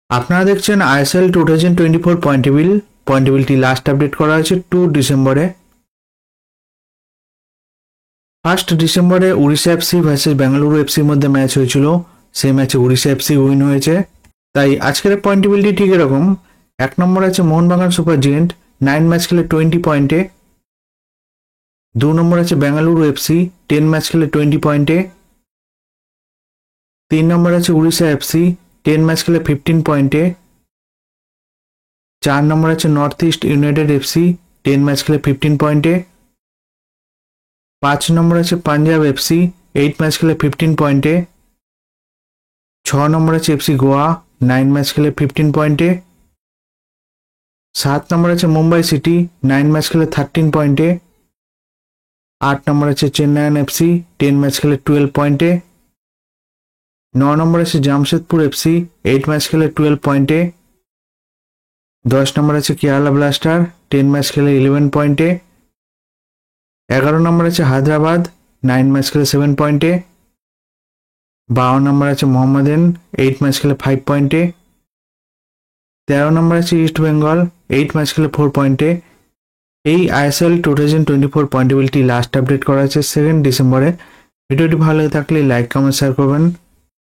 আপনারা দেখছেন ISL 2024 point টেবিলটি লাস্ট আপডেট করা হয়েছে 2 ডিসেম্বরে। 1 ডিসেম্বরে উড়িষ্যা এফসি ভার্সেস বেঙ্গালুরু এফসির মধ্যে ম্যাচ হয়েছিল। সেই ম্যাচে উড়িষ্যা এফসি উইন হয়েছে। তাই আজকের পয়েন্ট টেবিলটি ঠিক এরকম। 1 নম্বরে আছে মোহনবাগান সুপার জিয়েন্ট, 9 ম্যাচ খেলে 20 পয়েন্টে। 2 নম্বরে আছে বেঙ্গালুরু এফসি, 10 ম্যাচ খেলে 20 পয়েন্টে। 3 নম্বরে আছে উড়িষ্যা এফসি, 10 ম্যাচ খেলে 15 পয়েন্টে। 4 নম্বরে আছে north east United FC, 10 match খেলে 15 পয়েন্টে। 5 নম্বরে আছে পাঞ্জাব এফসি, 8 ম্যাচ খেলে 15 পয়েন্টে। 6 নম্বরে আছে এফসি গোয়া, 9 ম্যাচ খেলে 15 পয়েন্টে। 7 নম্বরে আছে মুম্বাই সিটি, 9 ম্যাচ খেলে 13 পয়েন্টে। 8 নম্বরে আছে চেন্নাইন এফসি, 10 ম্যাচ খেলে 12 পয়েন্টে। 9 নম্বরে আছে জামশেদপুর এফসি, 8 ম্যাচ খেলে 12 পয়েন্টে। 10 নম্বরে আছে কেরালা ব্লাস্টার, 10 ম্যাচ খেলে 11 পয়েন্টে। 11 নম্বরে আছে হায়দ্রাবাদ, 9 ম্যাচ খেলে 7 পয়েন্টে। 12 নম্বরে আছে মোহাম্মদান, 8 ম্যাচ খেলে 5 পয়েন্টে। 13 নম্বরে আছে ইস্ট বেঙ্গল, 8 ম্যাচ খেলে 4 পয়েন্টে। এই আইএসএল 2024 পয়েন্ট টেবিলটি লাস্ট আপডেট করা হয়েছে 2 ডিসেম্বরে। ভিডিওটি ভালো লাগে থাকলে লাইক কমেন্ট শেয়ার করবেন।